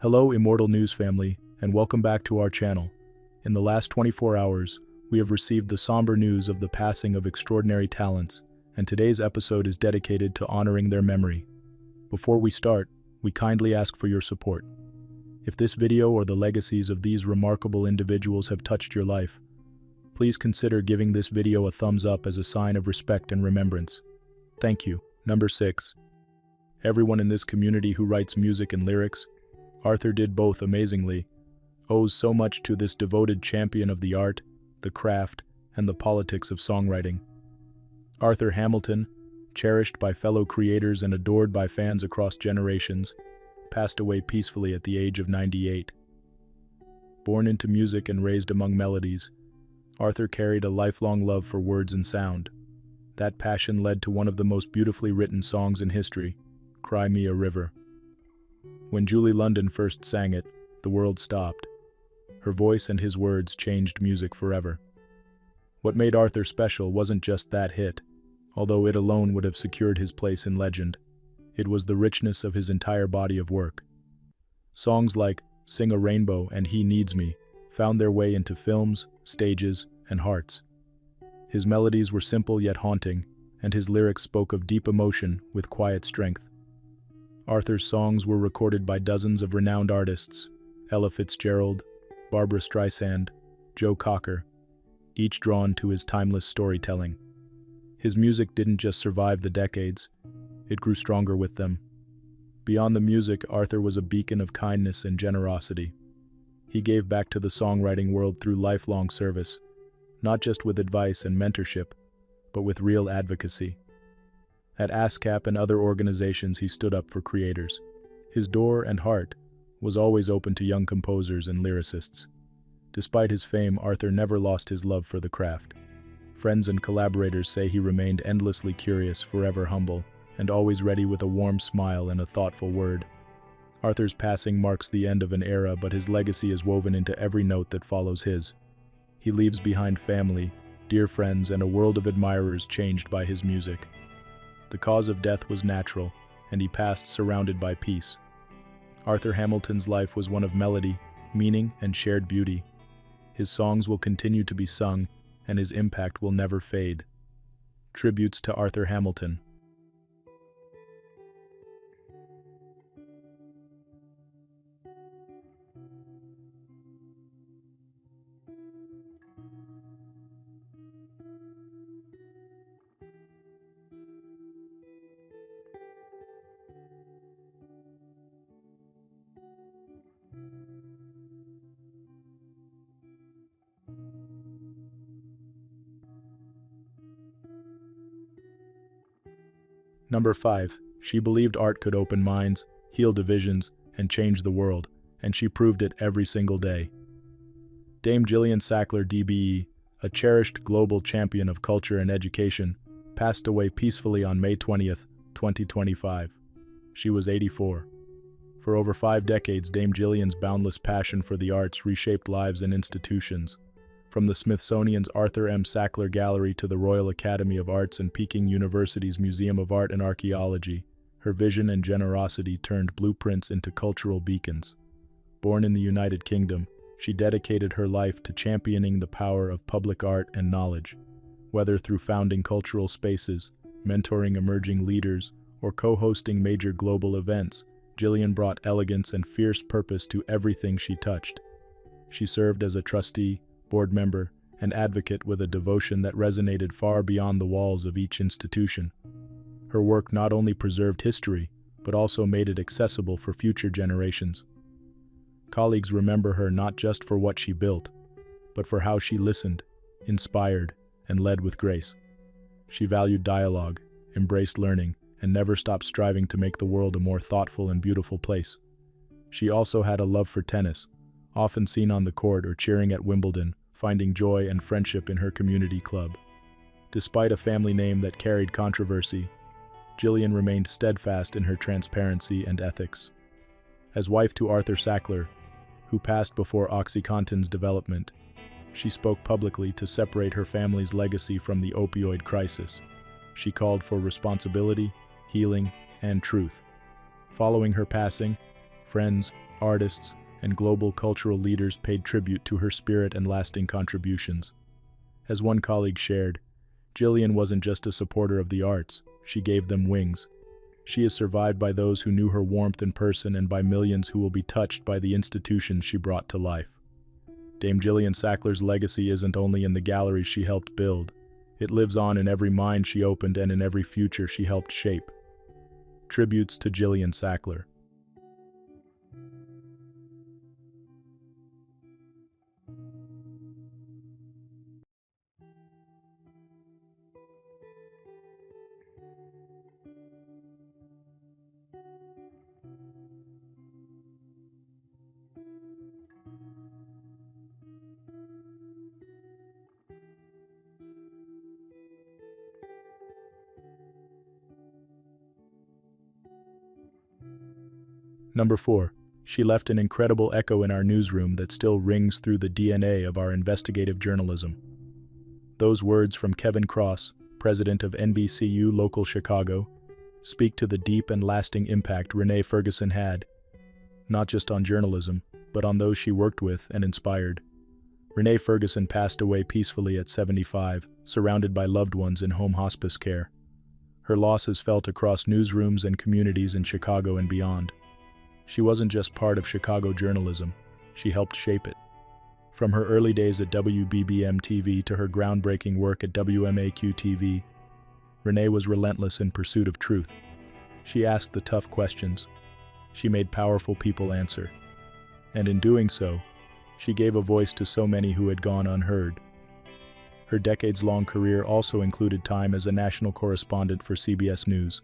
Hello, Immortal News family, and welcome back to our channel. In the last 24 hours, we have received the somber news of the passing of extraordinary talents, and today's episode is dedicated to honoring their memory. Before we start, we kindly ask for your support. If this video or the legacies of these remarkable individuals have touched your life, please consider giving this video a thumbs up as a sign of respect and remembrance. Thank you. Number 6. Everyone in this community who writes music and lyrics, Arthur did both amazingly, owes so much to this devoted champion of the art, the craft, and the politics of songwriting. Arthur Hamilton, cherished by fellow creators and adored by fans across generations, passed away peacefully at the age of 98. Born into music and raised among melodies, Arthur carried a lifelong love for words and sound. That passion led to one of the most beautifully written songs in history, Cry Me a River. When Julie London first sang it, the world stopped. Her voice and his words changed music forever. What made Arthur special wasn't just that hit, although it alone would have secured his place in legend. It was the richness of his entire body of work. Songs like Sing a Rainbow and He Needs Me found their way into films, stages, and hearts. His melodies were simple yet haunting, and his lyrics spoke of deep emotion with quiet strength. Arthur's songs were recorded by dozens of renowned artists, Ella Fitzgerald, Barbra Streisand, Joe Cocker, each drawn to his timeless storytelling. His music didn't just survive the decades, it grew stronger with them. Beyond the music, Arthur was a beacon of kindness and generosity. He gave back to the songwriting world through lifelong service, not just with advice and mentorship, but with real advocacy. At ASCAP and other organizations, he stood up for creators. His door and heart was always open to young composers and lyricists. Despite his fame, Arthur never lost his love for the craft. Friends and collaborators say he remained endlessly curious, forever humble, and always ready with a warm smile and a thoughtful word. Arthur's passing marks the end of an era, but his legacy is woven into every note that follows his. He leaves behind family, dear friends, and a world of admirers changed by his music. The cause of death was natural, and he passed surrounded by peace. Arthur Hamilton's life was one of melody, meaning, and shared beauty. His songs will continue to be sung, and his impact will never fade. Tributes to Arthur Hamilton. Number 5. She believed art could open minds, heal divisions, and change the world, and she proved it every single day. Dame Jillian Sackler DBE, a cherished global champion of culture and education, passed away peacefully on May 20th, 2025. She was 84. For over 5 decades, Dame Jillian's boundless passion for the arts reshaped lives and institutions. From the Smithsonian's Arthur M. Sackler Gallery to the Royal Academy of Arts and Peking University's Museum of Art and Archaeology, her vision and generosity turned blueprints into cultural beacons. Born in the United Kingdom, she dedicated her life to championing the power of public art and knowledge. Whether through founding cultural spaces, mentoring emerging leaders, or co-hosting major global events, Jillian brought elegance and fierce purpose to everything she touched. She served as a trustee, board member, and advocate with a devotion that resonated far beyond the walls of each institution. Her work not only preserved history, but also made it accessible for future generations. Colleagues remember her not just for what she built, but for how she listened, inspired, and led with grace. She valued dialogue, embraced learning, and never stopped striving to make the world a more thoughtful and beautiful place. She also had a love for tennis, often seen on the court or cheering at Wimbledon, finding joy and friendship in her community club. Despite a family name that carried controversy, Jillian remained steadfast in her transparency and ethics. As wife to Arthur Sackler, who passed before OxyContin's development, she spoke publicly to separate her family's legacy from the opioid crisis. She called for responsibility, healing, and truth. Following her passing, friends, artists, and global cultural leaders paid tribute to her spirit and lasting contributions. As one colleague shared, Jillian wasn't just a supporter of the arts, she gave them wings. She is survived by those who knew her warmth in person and by millions who will be touched by the institutions she brought to life. Dame Jillian Sackler's legacy isn't only in the galleries she helped build, it lives on in every mind she opened and in every future she helped shape. Tributes to Jillian Sackler. Number 4. She left an incredible echo in our newsroom that still rings through the DNA of our investigative journalism. Those words from Kevin Cross, president of NBCU Local Chicago, speak to the deep and lasting impact Renee Ferguson had, not just on journalism, but on those she worked with and inspired. Renee Ferguson passed away peacefully at 75, surrounded by loved ones in home hospice care. Her loss is felt across newsrooms and communities in Chicago and beyond. She wasn't just part of Chicago journalism, she helped shape it. From her early days at WBBM-TV to her groundbreaking work at WMAQ-TV, Renee was relentless in pursuit of truth. She asked the tough questions. She made powerful people answer. And in doing so, she gave a voice to so many who had gone unheard. Her decades-long career also included time as a national correspondent for CBS News.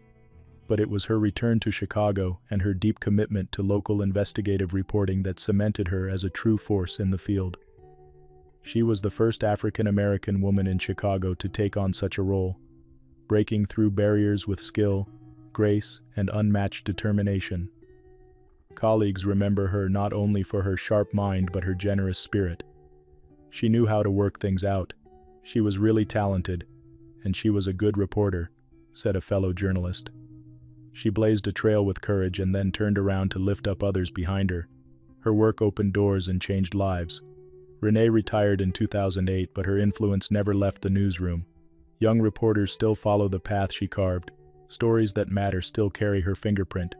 But it was her return to Chicago and her deep commitment to local investigative reporting that cemented her as a true force in the field. She was the first African-American woman in Chicago to take on such a role, breaking through barriers with skill, grace, and unmatched determination. Colleagues remember her not only for her sharp mind but her generous spirit. She knew how to work things out. She was really talented, and she was a good reporter, said a fellow journalist. She blazed a trail with courage and then turned around to lift up others behind her. Her work opened doors and changed lives. Renee retired in 2008, but her influence never left the newsroom. Young reporters still follow the path she carved. Stories that matter still carry her fingerprint.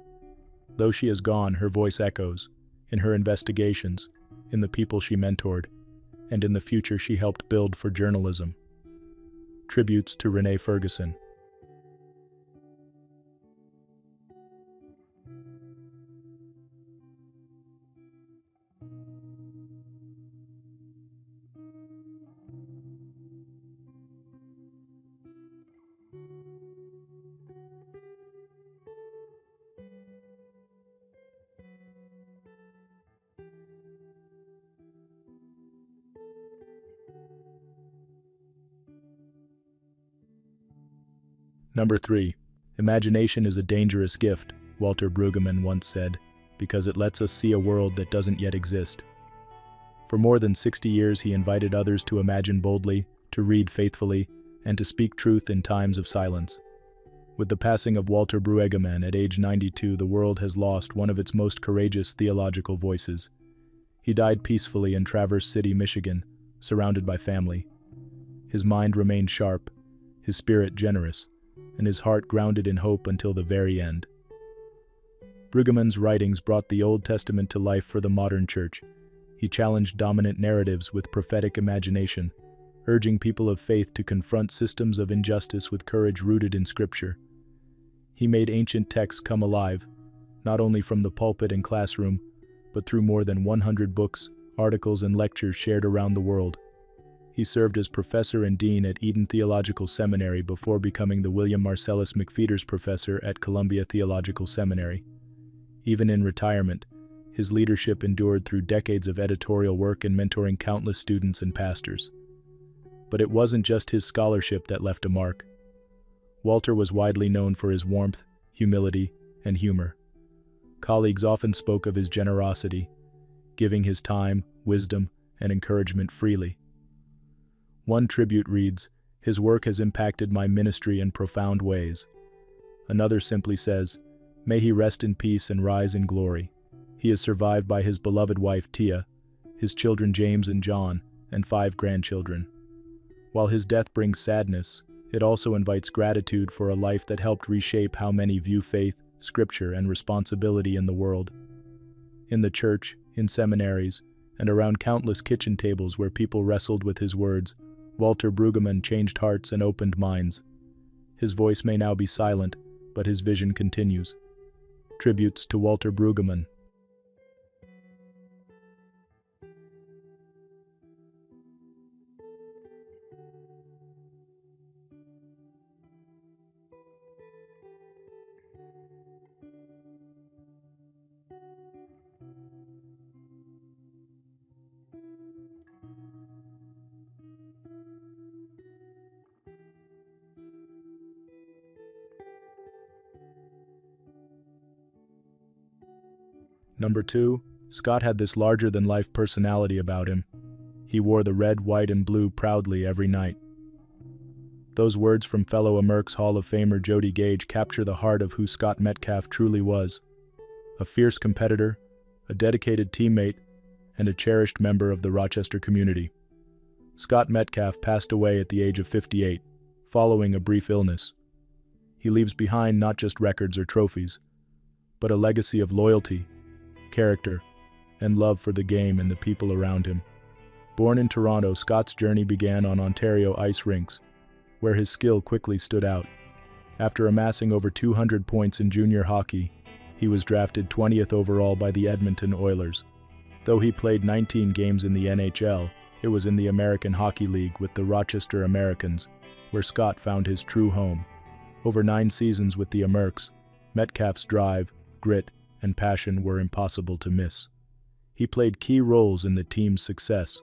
Though she is gone, her voice echoes, in her investigations, in the people she mentored, and in the future she helped build for journalism. Tributes to Renee Ferguson. Number 3. Imagination is a dangerous gift, Walter Bugamman once said, because it lets us see a world that doesn't yet exist. For more than 60 years he invited others to imagine boldly, to read faithfully, and to speak truth in times of silence. With the passing of Walter Bugamman at age 92, the world has lost one of its most courageous theological voices. He died peacefully in Traverse City, Michigan, surrounded by family. His mind remained sharp, his spirit generous, and his heart grounded in hope until the very end. Bugamman's writings brought the Old Testament to life for the modern church. He challenged dominant narratives with prophetic imagination, urging people of faith to confront systems of injustice with courage rooted in Scripture. He made ancient texts come alive, not only from the pulpit and classroom, but through more than 100 books, articles, and lectures shared around the world. He served as professor and dean at Eaton Theological Seminary before becoming the William Marcellus McPheeters Professor at Columbia Theological Seminary. Even in retirement, his leadership endured through decades of editorial work and mentoring countless students and pastors. But it wasn't just his scholarship that left a mark. Walter was widely known for his warmth, humility, and humor. Colleagues often spoke of his generosity, giving his time, wisdom, and encouragement freely. One tribute reads, "His work has impacted my ministry in profound ways." Another simply says, "May he rest in peace and rise in glory. He He is survived by his beloved wife Tia, his children James and John, and 5 grandchildren. While his death brings sadness, it also invites gratitude for a life that helped reshape how many view faith, scripture, and responsibility in the world. In the church, in seminaries, and around countless kitchen tables where people wrestled with his words, Walter Brueggemann changed hearts and opened minds. His voice may now be silent, but his vision continues. Tributes to Walter Brueggemann. Number 2, Scott had this larger-than-life personality about him. He wore the red, white, and blue proudly every night. Those words from fellow Amerks Hall of Famer Jody Gage capture the heart of who Scott Metcalf truly was. A fierce competitor, a dedicated teammate, and a cherished member of the Rochester community. Scott Metcalf passed away at the age of 58, following a brief illness. He leaves behind not just records or trophies, but a legacy of loyalty, character, and love for the game and the people around him. Born in Toronto, Scott's journey began on Ontario ice rinks, where his skill quickly stood out. After amassing over 200 points in junior hockey, he was drafted 20th overall by the Edmonton Oilers. Though he played 19 games in the NHL, it was in the American Hockey League with the Rochester Americans, where Scott found his true home. Over 9 seasons with the Amerks, Metcalf's drive, grit, and passion were impossible to miss. He played key roles in the team's success,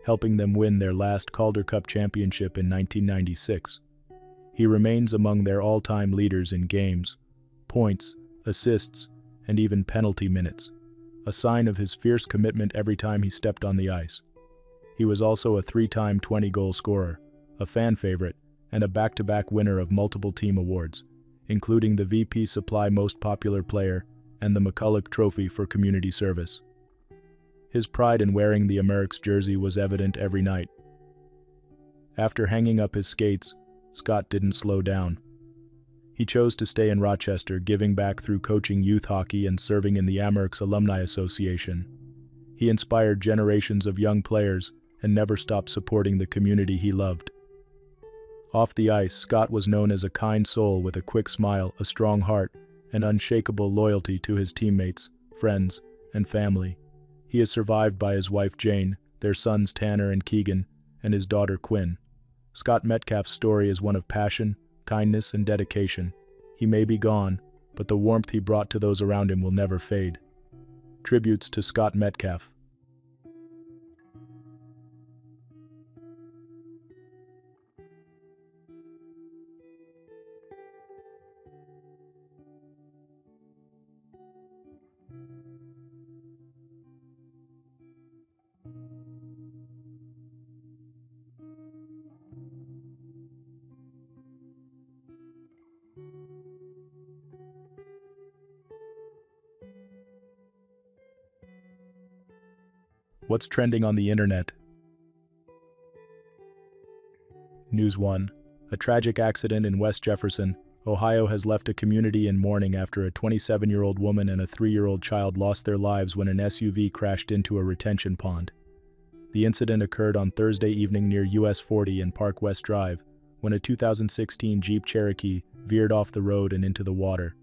helping them win their last Calder Cup championship in 1996. He remains among their all-time leaders in games, points, assists, and even penalty minutes, a sign of his fierce commitment every time he stepped on the ice. He was also a 3-time 20-goal scorer, a fan favorite, and a back-to-back winner of multiple team awards, including the VP Supply Most Popular Player and the McCulloch Trophy for community service. His pride in wearing the Amerks jersey was evident every night. After hanging up his skates, Scott didn't slow down. He chose to stay in Rochester, giving back through coaching youth hockey and serving in the Amerks Alumni Association. He inspired generations of young players and never stopped supporting the community he loved. Off the ice, Scott was known as a kind soul with a quick smile, a strong heart, and unshakable loyalty to his teammates, friends, and family. He is survived by his wife Jane, their sons Tanner and Keegan, and his daughter Quinn. Scott Metcalf's story is one of passion, kindness, and dedication. He may be gone, but the warmth he brought to those around him will never fade. Tributes to Scott Metcalf. What's trending on the internet? News 1. A tragic accident in West Jefferson, Ohio has left a community in mourning after a 27-year-old woman and a 3-year-old child lost their lives when an SUV crashed into a retention pond. The incident occurred on Thursday evening near US 40 and Park West Drive, when a 2016 Jeep Cherokee veered off the road and into the water.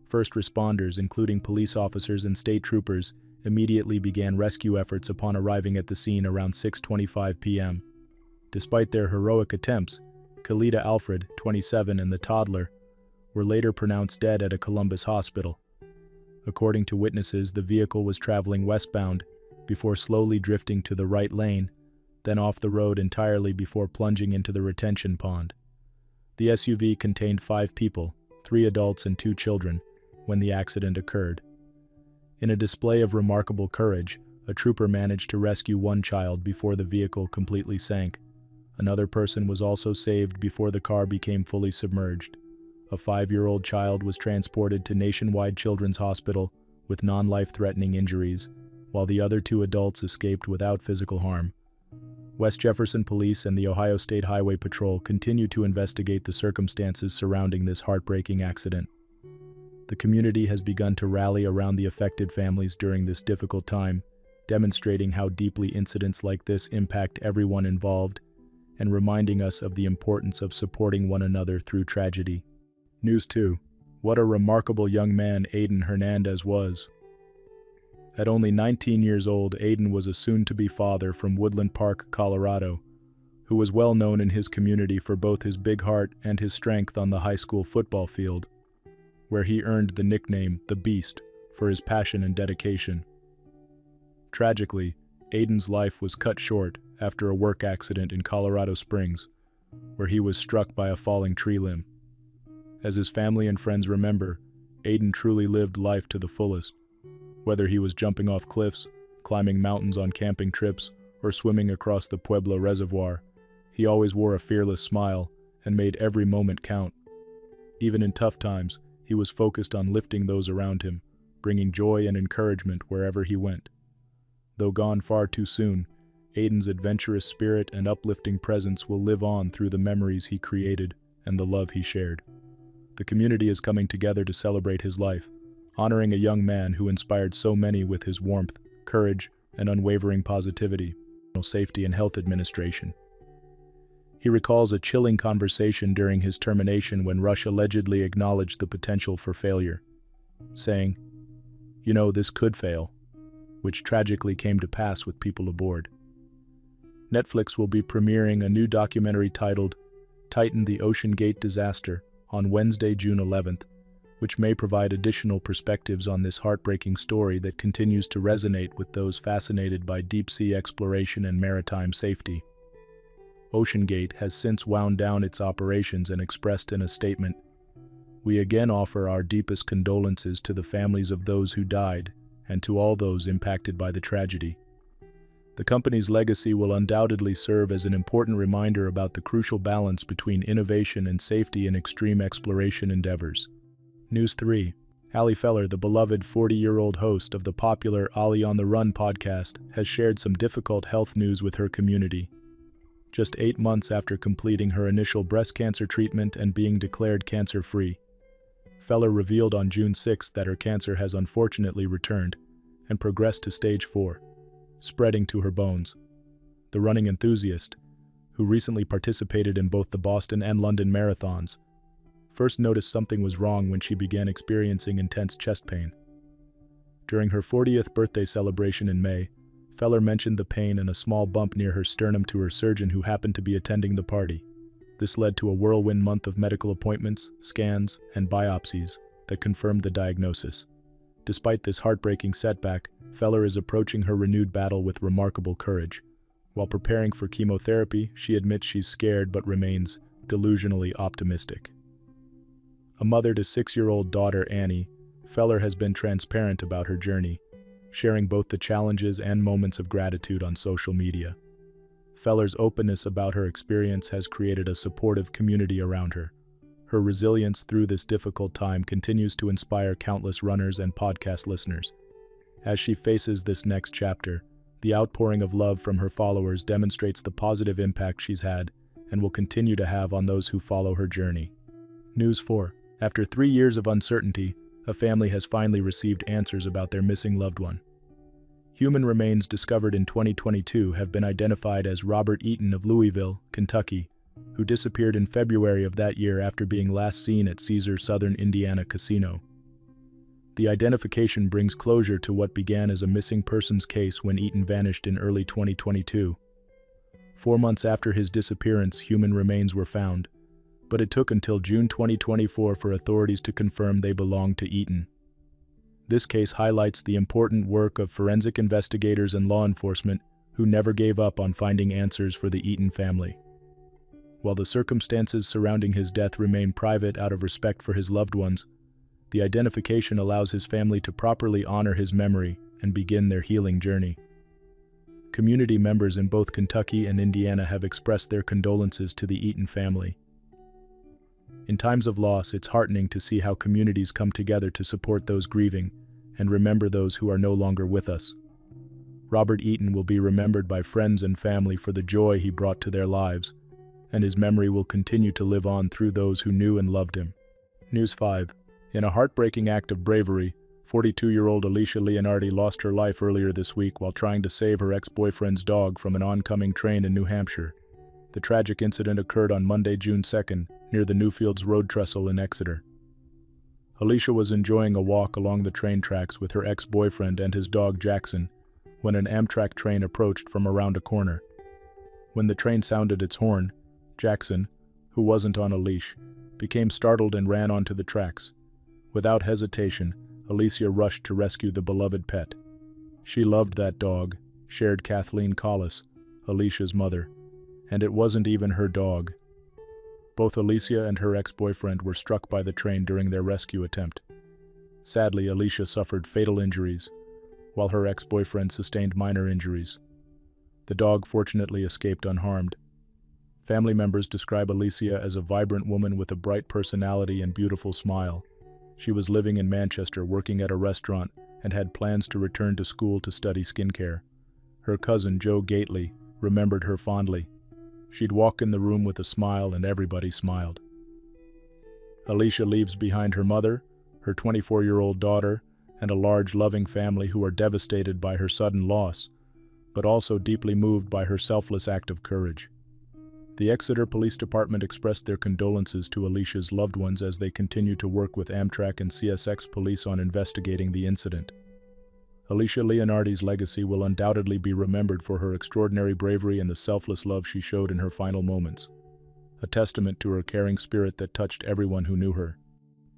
First responders, including police officers and state troopers, immediately began rescue efforts upon arriving at the scene around 6:25 p.m. Despite their heroic attempts, Khalida Alfred, 27, and the toddler were later pronounced dead at a Columbus hospital. According to witnesses, the vehicle was traveling westbound before slowly drifting to the right lane, then off the road entirely before plunging into the retention pond. The SUV contained 5 people, 3 adults and 2 children, when the accident occurred. In a display of remarkable courage, a trooper managed to rescue 1 child before the vehicle completely sank. Another person was also saved before the car became fully submerged. A 5-year-old child was transported to Nationwide Children's Hospital, with non-life-threatening injuries, while the other two adults escaped without physical harm. West Jefferson Police and the Ohio State Highway Patrol continue to investigate the circumstances surrounding this heartbreaking accident. The community has begun to rally around the affected families during this difficult time, demonstrating how deeply incidents like this impact everyone involved and reminding us of the importance of supporting one another through tragedy. News 2. What a remarkable young man Eaton Hernandez was. At only 19 years old, Eaton was a soon-to-be father from Woodland Park, Colorado, who was well known in his community for both his big heart and his strength on the high school football field, where he earned the nickname The Beast for his passion and dedication. Tragically, Eaton's life was cut short after a work accident in Colorado Springs, where he was struck by a falling tree limb. As his family and friends remember, Eaton truly lived life to the fullest. Whether he was jumping off cliffs, climbing mountains on camping trips, or swimming across the Pueblo Reservoir, he always wore a fearless smile and made every moment count. Even in tough times, he was focused on lifting those around him, bringing joy and encouragement wherever he went. Though gone far too soon, Eaton's adventurous spirit and uplifting presence will live on through the memories he created and the love he shared. The community is coming together to celebrate his life, honoring a young man who inspired so many with his warmth, courage, and unwavering positivity. Safety and Health Administration. He recalls a chilling conversation during his termination when Rush allegedly acknowledged the potential for failure, saying, "You know, this could fail," which tragically came to pass with people aboard. Netflix will be premiering a new documentary titled Titan: The Ocean Gate Disaster on Wednesday, June 11th, which may provide additional perspectives on this heartbreaking story that continues to resonate with those fascinated by deep-sea exploration and maritime safety. OceanGate has since wound down its operations and expressed in a statement, "We again offer our deepest condolences to the families of those who died and to all those impacted by the tragedy." The company's legacy will undoubtedly serve as an important reminder about the crucial balance between innovation and safety in extreme exploration endeavors. News 3. Ali Feller, the beloved 40-year-old host of the popular Ali on the Run podcast, has shared some difficult health news with her community. Just 8 months after completing her initial breast cancer treatment and being declared cancer-free, Feller revealed on June 6 that her cancer has unfortunately returned and progressed to stage 4. Spreading to her bones. The running enthusiast, who recently participated in both the Boston and London marathons, first noticed something was wrong when she began experiencing intense chest pain. During her 40th birthday celebration in May, Feller mentioned the pain and a small bump near her sternum to her surgeon who happened to be attending the party. This led to a whirlwind month of medical appointments, scans, and biopsies that confirmed the diagnosis. Despite this heartbreaking setback, Feller is approaching her renewed battle with remarkable courage. While preparing for chemotherapy, she admits she's scared but remains delusionally optimistic. A mother to 6-year-old daughter Annie, Feller has been transparent about her journey, sharing both the challenges and moments of gratitude on social media. Feller's openness about her experience has created a supportive community around her. Her resilience through this difficult time continues to inspire countless runners and podcast listeners. As she faces this next chapter, the outpouring of love from her followers demonstrates the positive impact she's had and will continue to have on those who follow her journey. News 4. After 3 years of uncertainty, a family has finally received answers about their missing loved one. Human remains discovered in 2022 have been identified as Robert Eaton of Louisville, Kentucky, who disappeared in February of that year after being last seen at Caesars Southern Indiana Casino. The identification brings closure to what began as a missing persons case when Eaton vanished in early 2022. 4 months after his disappearance, human remains were found, but it took until June 2024 for authorities to confirm they belonged to Eaton. This case highlights the important work of forensic investigators and law enforcement who never gave up on finding answers for the Eaton family. While the circumstances surrounding his death remain private out of respect for his loved ones, the identification allows his family to properly honor his memory and begin their healing journey. Community members in both Kentucky and Indiana have expressed their condolences to the Eaton family. In times of loss, it's heartening to see how communities come together to support those grieving and remember those who are no longer with us. Robert Eaton will be remembered by friends and family for the joy he brought to their lives, and his memory will continue to live on through those who knew and loved him. News 5. In a heartbreaking act of bravery, 42-year-old Alicia Leonardi lost her life earlier this week while trying to save her ex-boyfriend's dog from an oncoming train in New Hampshire. The tragic incident occurred on Monday, June 2nd, near the Newfields Road Trestle in Exeter. Alicia was enjoying a walk along the train tracks with her ex-boyfriend and his dog Jackson when an Amtrak train approached from around a corner. When the train sounded its horn, Jackson, who wasn't on a leash, became startled and ran onto the tracks. Without hesitation, Alicia rushed to rescue the beloved pet. She loved that dog, shared Kathleen Collis, Alicia's mother, and it wasn't even her dog. Both Alicia and her ex-boyfriend were struck by the train during their rescue attempt. Sadly, Alicia suffered fatal injuries, while her ex-boyfriend sustained minor injuries. The dog fortunately escaped unharmed. Family members describe Alicia as a vibrant woman with a bright personality and beautiful smile. She was living in Manchester, working at a restaurant, and had plans to return to school to study skincare. Her cousin, Joe Gately, remembered her fondly. She'd walk in the room with a smile and everybody smiled. Alicia leaves behind her mother, her 24-year-old daughter, and a large loving family who are devastated by her sudden loss, but also deeply moved by her selfless act of courage. The Exeter Police Department expressed their condolences to Alicia's loved ones as they continue to work with Amtrak and CSX police on investigating the incident. Alicia Leonardi's legacy will undoubtedly be remembered for her extraordinary bravery and the selfless love she showed in her final moments, a testament to her caring spirit that touched everyone who knew her.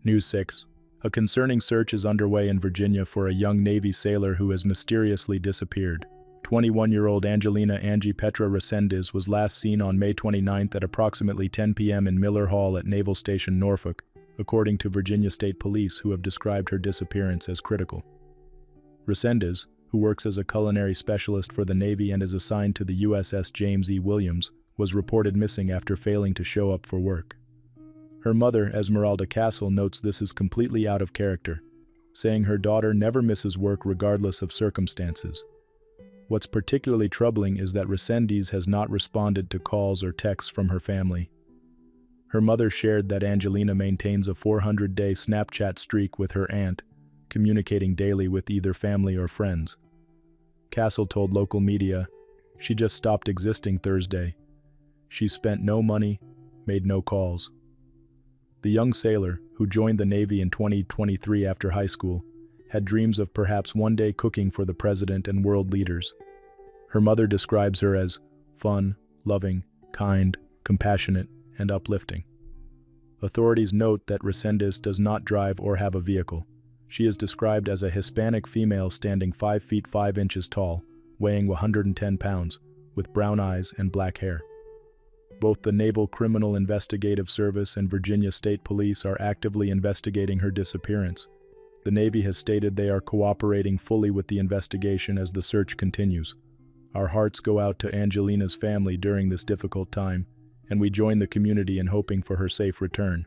News 6. A concerning search is underway in Virginia for a young Navy sailor who has mysteriously disappeared. 21-year-old Angelina Rescendes was last seen on May 29 at approximately 10 p.m. in Miller Hall at Naval Station Norfolk, according to Virginia State Police, who have described her disappearance as critical. Rescendes, who works as a culinary specialist for the Navy and is assigned to the USS James E. Williams, was reported missing after failing to show up for work. Her mother, Esmeralda Castle, notes this is completely out of character, saying her daughter never misses work regardless of circumstances. What's particularly troubling is that Rescendes has not responded to calls or texts from her family. Her mother shared that Angelina maintains a 400-day Snapchat streak with her aunt, communicating daily with either family or friends. Castle told local media, "She just stopped existing Thursday. She spent no money, made no calls." The young sailor, who joined the Navy in 2023 after high school, had dreams of perhaps one day cooking for the president and world leaders. Her mother describes her as fun, loving, kind, compassionate, and uplifting. Authorities note that Rescendes does not drive or have a vehicle. She is described as a Hispanic female standing 5 feet 5 inches tall, weighing 110 pounds, with brown eyes and black hair. Both the Naval Criminal Investigative Service and Virginia State Police are actively investigating her disappearance. The Navy has stated they are cooperating fully with the investigation as the search continues. Our hearts go out to Angelina's family during this difficult time, and we join the community in hoping for her safe return.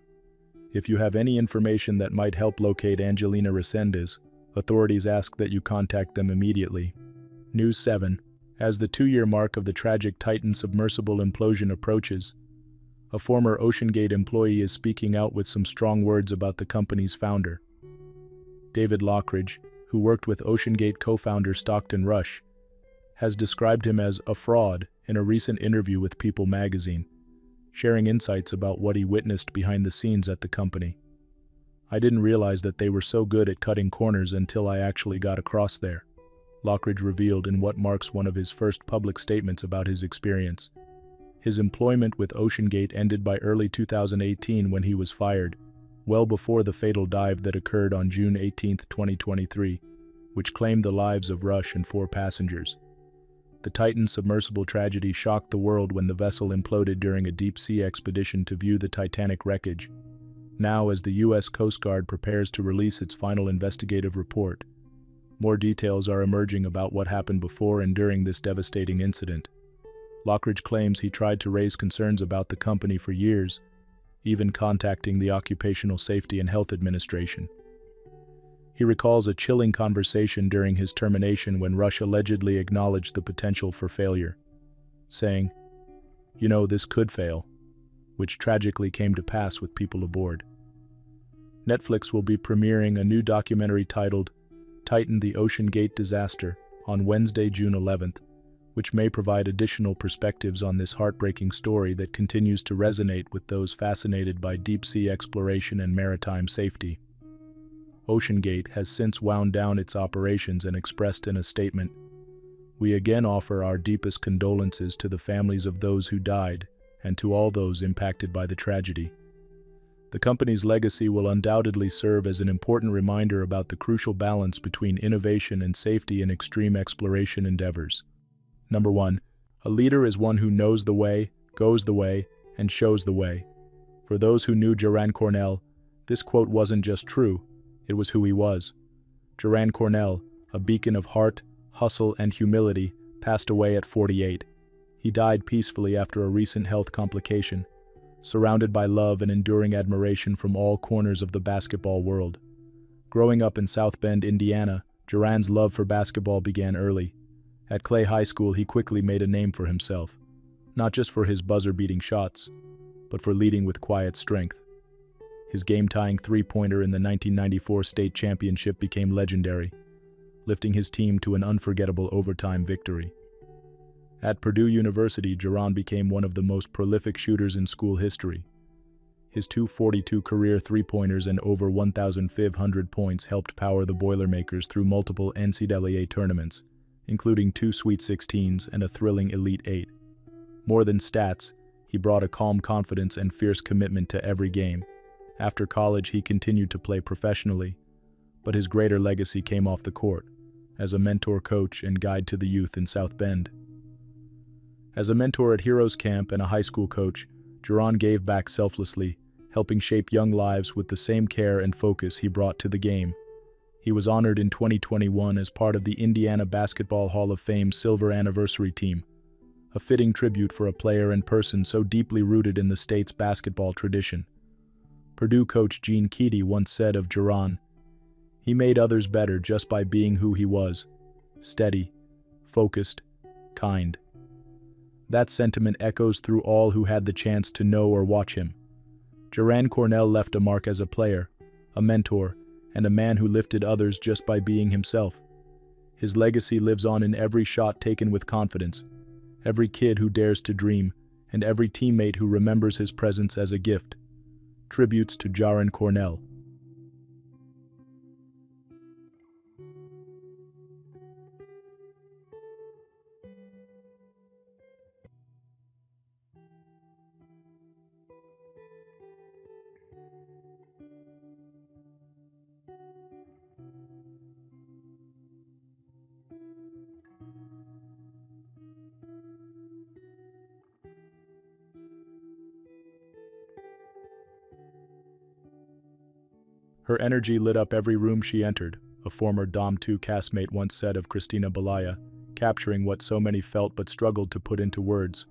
If you have any information that might help locate Angelina Rescendes, authorities ask that you contact them immediately. News 7. As the 2-year mark of the tragic Titan submersible implosion approaches, a former OceanGate employee is speaking out with some strong words about the company's founder. David Lockridge, who worked with OceanGate co-founder Stockton Rush, has described him as a fraud in a recent interview with People magazine, sharing insights about what he witnessed behind the scenes at the company. "I didn't realize that they were so good at cutting corners until I actually got across there," Lockridge revealed in what marks one of his first public statements about his experience. His employment with OceanGate ended by early 2018 when he was fired, well before the fatal dive that occurred on June 18, 2023, which claimed the lives of Rush and 4 passengers. The Titan submersible tragedy shocked the world when the vessel imploded during a deep-sea expedition to view the Titanic wreckage. Now, as the U.S. Coast Guard prepares to release its final investigative report, more details are emerging about what happened before and during this devastating incident. Lockridge claims he tried to raise concerns about the company for years, even contacting the Occupational Safety and Health Administration. He recalls a chilling conversation during his termination when Rush allegedly acknowledged the potential for failure, saying, "You know, this could fail," which tragically came to pass with people aboard. Netflix will be premiering a new documentary titled Titan: The Ocean Gate Disaster on Wednesday, June 11th, which may provide additional perspectives on this heartbreaking story that continues to resonate with those fascinated by deep-sea exploration and maritime safety. OceanGate has since wound down its operations and expressed in a statement, "We again offer our deepest condolences to the families of those who died and to all those impacted by the tragedy." The company's legacy will undoubtedly serve as an important reminder about the crucial balance between innovation and safety in extreme exploration endeavors. Number 1. A leader is one who knows the way, goes the way, and shows the way. For those who knew Jiren Cornell, this quote wasn't just true, it was who he was. Jiren Cornell, a beacon of heart, hustle, and humility, passed away at 48. He died peacefully after a recent health complication, surrounded by love and enduring admiration from all corners of the basketball world. Growing up in South Bend, Indiana, Jiren's love for basketball began early. At Clay High School, he quickly made a name for himself, not just for his buzzer-beating shots, but for leading with quiet strength. His game-tying three-pointer in the 1994 state championship became legendary, lifting his team to an unforgettable overtime victory. At Purdue University, Jiren became one of the most prolific shooters in school history. His 242 career three-pointers and over 1,500 points helped power the Boilermakers through multiple NCAA tournaments, including 2 Sweet 16s and a thrilling Elite 8. More than stats, he brought a calm confidence and fierce commitment to every game. After college, he continued to play professionally, but his greater legacy came off the court, as a mentor, coach, and guide to the youth in South Bend. As a mentor at Heroes Camp and a high school coach, Jiren gave back selflessly, helping shape young lives with the same care and focus he brought to the game. He was honored in 2021 as part of the Indiana Basketball Hall of Fame Silver Anniversary Team, a fitting tribute for a player and person so deeply rooted in the state's basketball tradition. Purdue coach Gene Keady once said of Jiren, "He made others better just by being who he was, steady, focused, kind." That sentiment echoes through all who had the chance to know or watch him. Jiren Cornell left a mark as a player, a mentor, and a man who lifted others just by being himself. His legacy lives on in every shot taken with confidence, every kid who dares to dream, and every teammate who remembers his presence as a gift. Tributes to Jiren Cornell. Her energy lit up every room she entered, a former Dom 2 castmate once said of Christina Belaya, capturing what so many felt but struggled to put into words.